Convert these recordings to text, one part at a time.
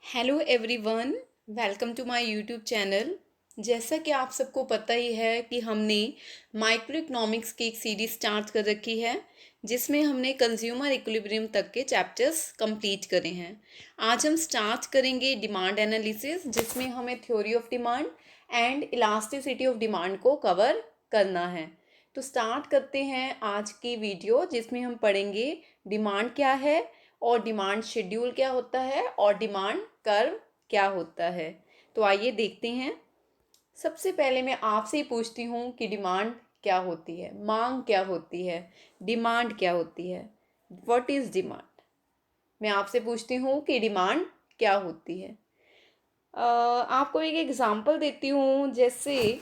Hello everyone, welcome to my YouTube channel. जैसा कि आप सबको पता ही है कि हमने माइक्रो इकोनॉमिक्स की एक सीरीज स्टार्ट कर रखी है जिसमें हमने कंज्यूमर इक्विलिब्रियम तक के चैप्टर्स कंप्लीट करे हैं। आज हम स्टार्ट करेंगे डिमांड एनालिसिस, जिसमें हमें theory of demand and elasticity of demand को कवर करना है। तो स्टार्ट करते हैं आज की वीडियो, जिसमें हम पढ़ेंगे डिमांड क्या है और डिमांड शेड्यूल क्या होता है और डिमांड कर्व क्या होता है। तो आइए देखते हैं। सबसे पहले मैं आपसे ही पूछती हूँ कि डिमांड क्या होती है, मांग क्या होती है, डिमांड क्या होती है। What is demand? मैं आपसे पूछती हूँ कि डिमांड क्या होती है। आपको एक एग्जांपल देती हूँ। जैसे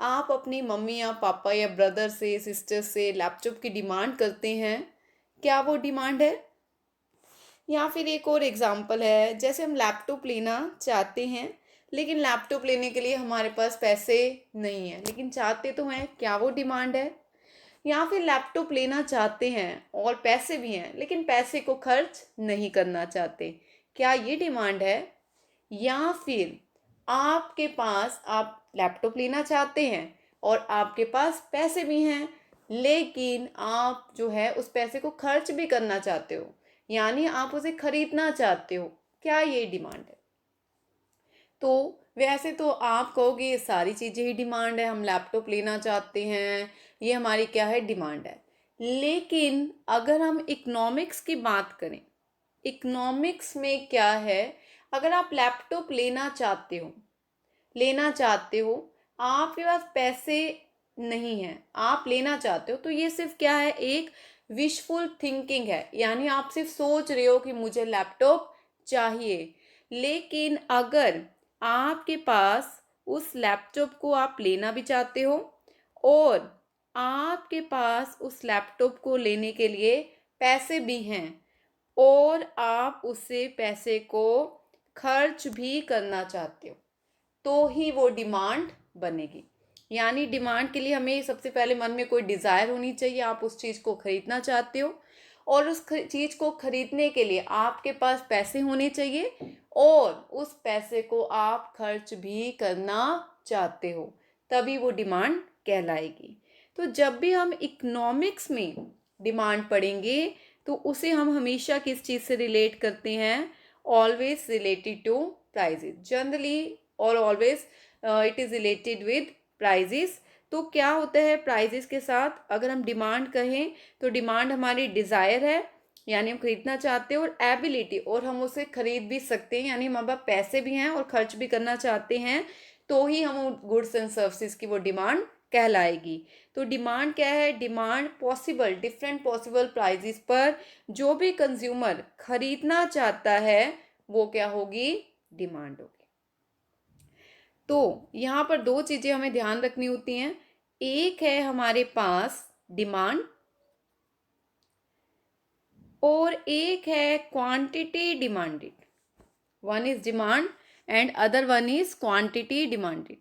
आप अपनी मम्मी या पापा या ब्रदर से, सिस्टर से लैपटॉप की डिमांड करते हैं, क्या वो डिमांड है? या फिर एक और एग्जांपल है, जैसे हम लैपटॉप लेना चाहते हैं लेकिन लैपटॉप लेने के लिए हमारे पास पैसे नहीं है, लेकिन चाहते तो हैं, क्या वो डिमांड है? या फिर लैपटॉप लेना चाहते हैं और पैसे भी हैं लेकिन पैसे को खर्च नहीं करना चाहते, क्या ये डिमांड है? या फिर आपके पास, आप लैपटॉप लेना चाहते हैं और आपके पास पैसे भी हैं लेकिन आप जो है उस पैसे को खर्च भी करना चाहते हो, यानी आप उसे खरीदना चाहते हो, क्या ये डिमांड है? तो वैसे तो आप कहोगे ये सारी चीज़ें ही डिमांड है, हम लैपटॉप लेना चाहते हैं, ये हमारी क्या है, डिमांड है। लेकिन अगर हम इकोनॉमिक्स की बात करें, इकोनॉमिक्स में क्या है, अगर आप लैपटॉप लेना चाहते हो, आपके पास पैसे नहीं है, आप लेना चाहते हो, तो ये सिर्फ क्या है, एक विशफुल थिंकिंग है, यानी आप सिर्फ सोच रहे हो कि मुझे लैपटॉप चाहिए। लेकिन अगर आपके पास उस लैपटॉप को आप लेना भी चाहते हो और आपके पास उस लैपटॉप को लेने के लिए पैसे भी हैं और आप उससे पैसे को खर्च भी करना चाहते हो, तो ही वो डिमांड बनेगी। यानी डिमांड के लिए हमें सबसे पहले मन में कोई डिज़ायर होनी चाहिए, आप उस चीज़ को खरीदना चाहते हो और उस चीज़ को खरीदने के लिए आपके पास पैसे होने चाहिए और उस पैसे को आप खर्च भी करना चाहते हो, तभी वो डिमांड कहलाएगी। तो जब भी हम इकोनॉमिक्स में डिमांड पढ़ेंगे तो उसे हम हमेशा किस चीज़ से रिलेट करते हैं? Always related to prices, generally और always it is related with prices. तो क्या होता है प्राइजेस के साथ, अगर हम डिमांड कहें तो डिमांड हमारी डिज़ायर है, यानी हम खरीदना चाहते हैं, और एबिलिटी, और हम उसे खरीद भी सकते हैं, यानी हमारे पास पैसे भी हैं और खर्च भी करना चाहते हैं, तो ही हम गुड्स एंड सर्विसेज की वो डिमांड कहलाएगी। तो डिमांड क्या है? Demand possible, different possible prices पर जो भी कंज्यूमर खरीदना चाहता है वो क्या होगी? डिमांड होगी। तो यहाँ पर दो चीज़ें हमें ध्यान रखनी होती हैं। एक है हमारे पास डिमांड और एक है quantity demanded. One is demand and other one is quantity demanded.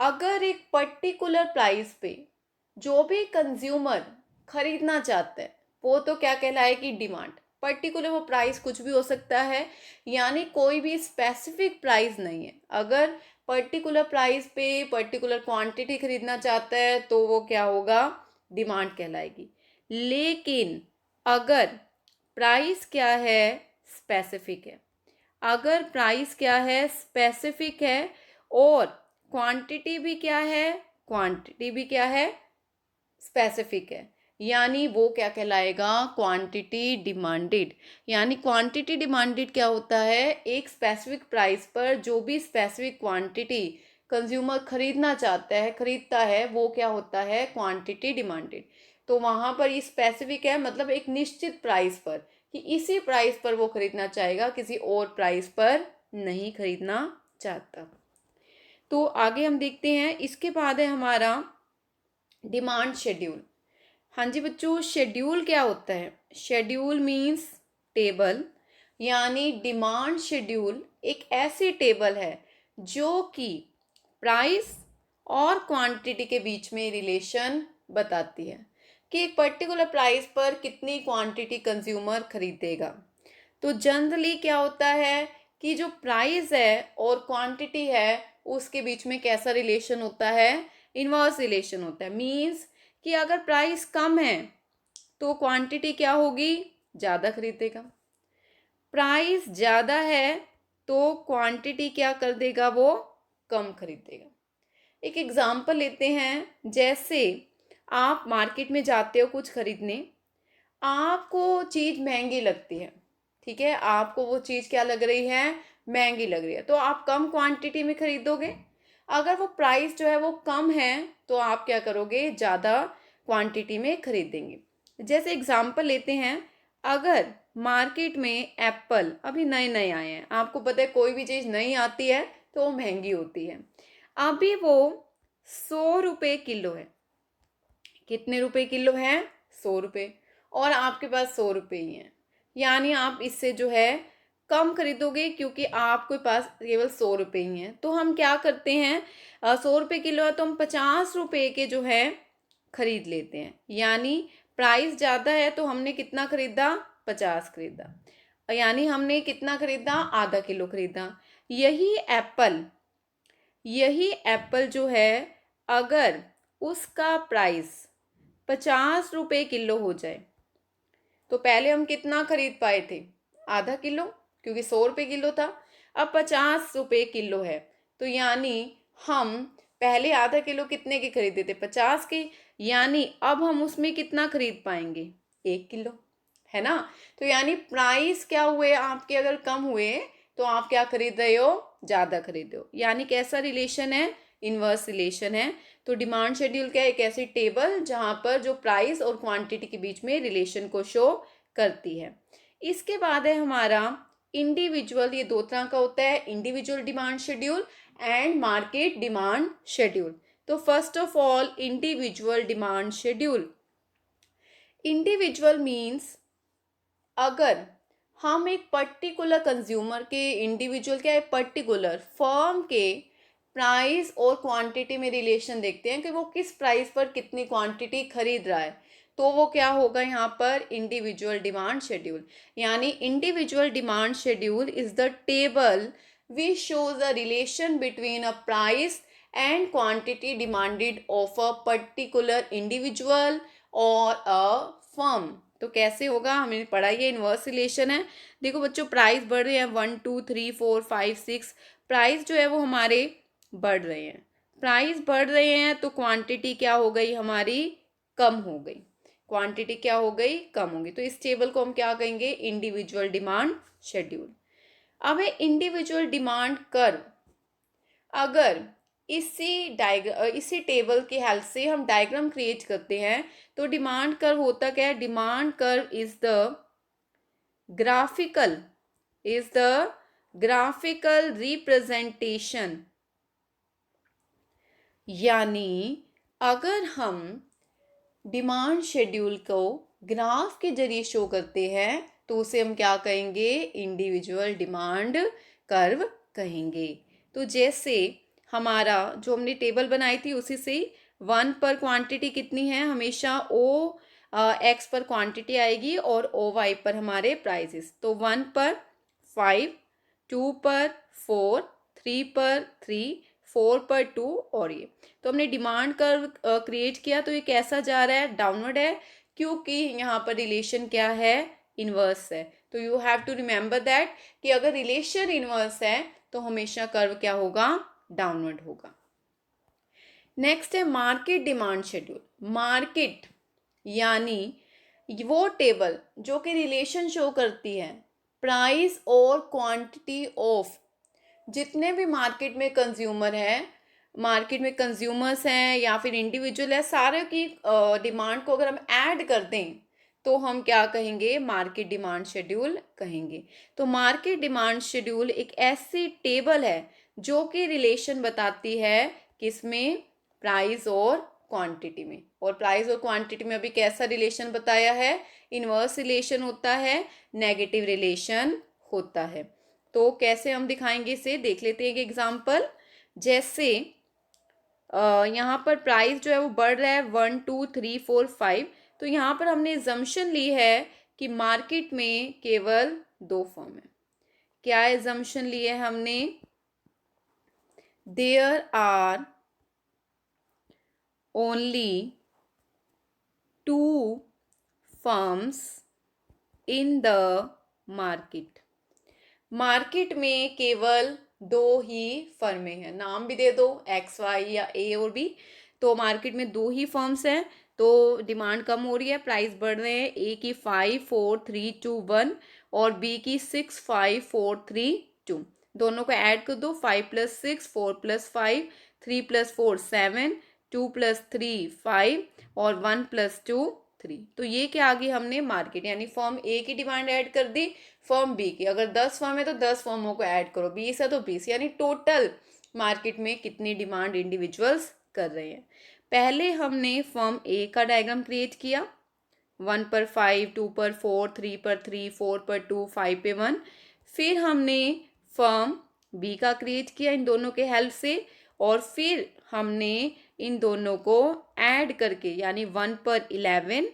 अगर एक पर्टिकुलर प्राइस पे जो भी कंज्यूमर खरीदना चाहता है वो तो क्या कहलाएगी? डिमांड। पर्टिकुलर वो प्राइस कुछ भी हो सकता है, यानी कोई भी स्पेसिफिक प्राइस नहीं है। अगर पर्टिकुलर प्राइस पे पर्टिकुलर क्वांटिटी खरीदना चाहता है तो वो क्या होगा? डिमांड कहलाएगी। लेकिन अगर प्राइस क्या है? स्पेसिफिक है। अगर प्राइस क्या है? स्पेसिफिक है और क्वांटिटी भी क्या है? क्वांटिटी भी क्या है? स्पेसिफिक है, यानी वो क्या कहलाएगा? Quantity demanded. यानी क्वांटिटी डिमांडेड क्या होता है? एक स्पेसिफिक प्राइस पर जो भी स्पेसिफिक क्वांटिटी कंज्यूमर खरीदना चाहता है, खरीदता है, वो क्या होता है? Quantity demanded. तो वहाँ पर ये स्पेसिफिक है, मतलब एक निश्चित प्राइस पर, कि इसी प्राइस पर वो खरीदना चाहेगा, किसी और प्राइस पर नहीं खरीदना चाहता। तो आगे हम देखते हैं, इसके बाद है हमारा डिमांड शेड्यूल। हाँ जी बच्चों, शेड्यूल क्या होता है? शेड्यूल मीन्स टेबल, यानी डिमांड शेड्यूल एक ऐसी टेबल है जो कि प्राइस और क्वांटिटी के बीच में रिलेशन बताती है कि एक पर्टिकुलर प्राइस पर कितनी क्वांटिटी कंज्यूमर खरीदेगा। तो जनरली क्या होता है, कि जो प्राइस है और क्वांटिटी है उसके बीच में कैसा रिलेशन होता है, इन्वर्स रिलेशन होता है। मीन्स कि अगर प्राइस कम है तो क्वांटिटी क्या होगी, ज़्यादा खरीदेगा। प्राइस ज़्यादा है तो क्वांटिटी क्या कर देगा, वो कम खरीदेगा। एक एग्जांपल लेते हैं, जैसे आप मार्केट में जाते हो कुछ खरीदने, आपको चीज़ महंगी लगती है, ठीक है, आपको वो चीज़ क्या लग रही है, महंगी लग रही है, तो आप कम क्वांटिटी में खरीदोगे। अगर वो प्राइस जो है वो कम है तो आप क्या करोगे, ज़्यादा क्वांटिटी में खरीदेंगे। जैसे एग्जांपल लेते हैं, अगर मार्केट में एप्पल अभी नए नए आए हैं, आपको पता है कोई भी चीज़ नई आती है तो वो महंगी होती है। अभी वो 100 रुपये किलो है। कितने रुपए किलो है, 100 रुपये, और आपके पास 100 रुपये ही हैं। यानी आप इससे जो है कम खरीदोगे क्योंकि आपके पास केवल 100 रुपये ही हैं। तो हम क्या करते हैं, 100 रुपये किलो है तो हम 50 रुपये के जो है खरीद लेते हैं। यानी प्राइस ज़्यादा है तो हमने कितना खरीदा, 50 खरीदा, यानी हमने कितना खरीदा, आधा किलो खरीदा। यही एप्पल जो है, अगर उसका प्राइस 50 रुपये किलो हो जाए तो पहले हम कितना खरीद पाए थे, आधा किलो, क्योंकि 100 रुपये किलो था। अब 50 रुपये किलो है तो यानी हम पहले आधा किलो कितने के खरीदे थे, 50 के, यानी अब हम उसमें कितना खरीद पाएंगे, 1 किलो, है ना। तो यानी प्राइस क्या हुए आपके, अगर कम हुए तो आप क्या खरीद रहे हो, ज़्यादा खरीद रहे हो। यानी कैसा रिलेशन है, इन्वर्स रिलेशन है। तो डिमांड शेड्यूल क्या है, एक ऐसी टेबल जहां पर जो प्राइस और क्वांटिटी के बीच में रिलेशन को शो करती है। इसके बाद है हमारा इंडिविजुअल, ये दो तरह का होता है, individual demand schedule and market demand schedule. तो first of all individual demand schedule. Individual means अगर हम एक पर्टिकुलर कंज्यूमर के, इंडिविजुअल क्या है, पर्टिकुलर फर्म के प्राइस और क्वांटिटी में रिलेशन देखते हैं कि वो किस प्राइस पर कितनी क्वांटिटी खरीद रहा है, तो वो क्या होगा यहाँ पर, इंडिविजुअल डिमांड शेड्यूल। यानी individual demand schedule is the table which shows a relation between a price and quantity demanded of a particular individual or a firm। तो कैसे होगा, हमने पढ़ा, ये इन्वर्स रिलेशन है। देखो बच्चों, प्राइस बढ़ रहे हैं, 1 2 3 4 5 6, प्राइस जो है वो हमारे बढ़ रहे हैं। प्राइस बढ़ रहे हैं तो क्वांटिटी क्या हो गई हमारी, कम हो गई। क्वांटिटी क्या हो गई, कम होगी। तो इस टेबल को हम क्या कहेंगे, इंडिविजुअल डिमांड शेड्यूल। अब है इंडिविजुअल डिमांड कर्व। अगर इसी टेबल की हेल्प से हम डायग्राम क्रिएट करते हैं तो डिमांड कर्व होता क्या है, demand curve graphical is the graphical representation. यानी अगर हम डिमांड शेड्यूल को ग्राफ के जरिए शो करते हैं तो उसे हम क्या कहेंगे, इंडिविजुअल डिमांड कर्व कहेंगे। तो जैसे हमारा जो हमने टेबल बनाई थी उसी से 1 पर क्वांटिटी कितनी है, हमेशा ओ एक्स पर क्वांटिटी आएगी और ओ वाई पर हमारे प्राइसेस। तो 1 पर 5, 2 पर 4, 3 पर 3, 4 पर 2, और ये तो हमने डिमांड कर्व क्रिएट किया। तो ये कैसा जा रहा है, डाउनवर्ड है, क्योंकि यहाँ पर रिलेशन क्या है, इन्वर्स है। तो you have to remember that कि अगर रिलेशन इन्वर्स है तो हमेशा कर्व क्या होगा, डाउनवर्ड होगा। नेक्स्ट है मार्केट डिमांड शेड्यूल। मार्केट यानी वो टेबल जो कि रिलेशन शो करती है प्राइस और क्वांटिटी ऑफ जितने भी मार्केट में कंज्यूमर हैं, मार्केट में कंज्यूमर्स हैं या फिर इंडिविजुअल है, सारे की डिमांड को अगर हम ऐड कर दें तो हम क्या कहेंगे, मार्केट डिमांड शेड्यूल कहेंगे। तो मार्केट डिमांड शेड्यूल एक ऐसी टेबल है जो कि रिलेशन बताती है किसमें, प्राइस और क्वांटिटी में। और प्राइस और क्वांटिटी में अभी कैसा रिलेशन बताया है, इन्वर्स रिलेशन होता है, नेगेटिव रिलेशन होता है। तो कैसे हम दिखाएंगे इसे, देख लेते हैं एक एग्जाम्पल। जैसे यहाँ पर प्राइस जो है वो बढ़ रहा है 1 2 3 4 5, तो यहाँ पर हमने जम्पशन ली है कि मार्केट में केवल 2 फर्म है, क्या एजम्पशन लिए हमने, there are only 2 firms in the market. Market में केवल 2 ही फर्में हैं, नाम भी दे दो एक्स वाई या ए और बी। तो मार्केट में 2 ही फर्म्स हैं, तो डिमांड कम हो रही है, प्राइस बढ़ रहे हैं। ए की 5 4 3 2 1 और बी की 6 5 4 3 2। दोनों को ऐड कर दो, 5 + 6 4 + 5 3 + 4 7 2 + 3 5 और 1 + 2 3। तो ये क्या आ गई हमने मार्केट, यानी फर्म ए की डिमांड ऐड कर दी, फर्म बी की। अगर 10 फर्म है तो 10 फर्मों को ऐड करो, 20 है तो 20, यानी टोटल मार्केट में कितनी डिमांड इंडिविजुअल्स कर रहे हैं। पहले हमने फर्म ए का डायग्राम क्रिएट किया, 1 पर 5 2 पर 4 3 पर 3 4 पर 2 5 पे 1। फिर हमने फर्म बी का क्रिएट किया इन दोनों के हेल्प से, और फिर हमने इन दोनों को ऐड करके, यानी 1 पर 11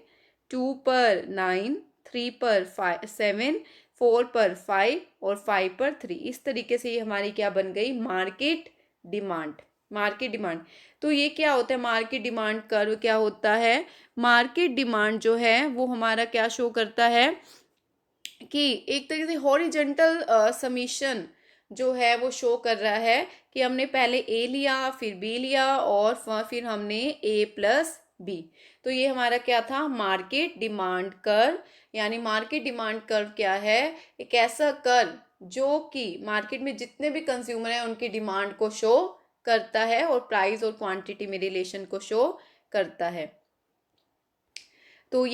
2 पर 9 3 पर 7 4 पर 5 और 5 पर 3। इस तरीके से ये हमारी क्या बन गई, मार्केट डिमांड। मार्केट डिमांड, तो ये क्या होता है, मार्केट डिमांड कर्व क्या होता है। मार्केट डिमांड जो है वो हमारा क्या शो करता है कि एक तरीके से हॉरिजेंटल समीशन जो है वो शो कर रहा है कि हमने पहले ए लिया, फिर बी लिया और फिर हमने ए प्लस बी। तो ये हमारा क्या था, मार्केट डिमांड कर्व। यानी मार्केट डिमांड कर्व क्या है, एक ऐसा कर्व जो कि मार्केट में जितने भी कंज्यूमर हैं उनकी डिमांड को शो करता है और प्राइस और क्वांटिटी में रिलेशन को शो करता है।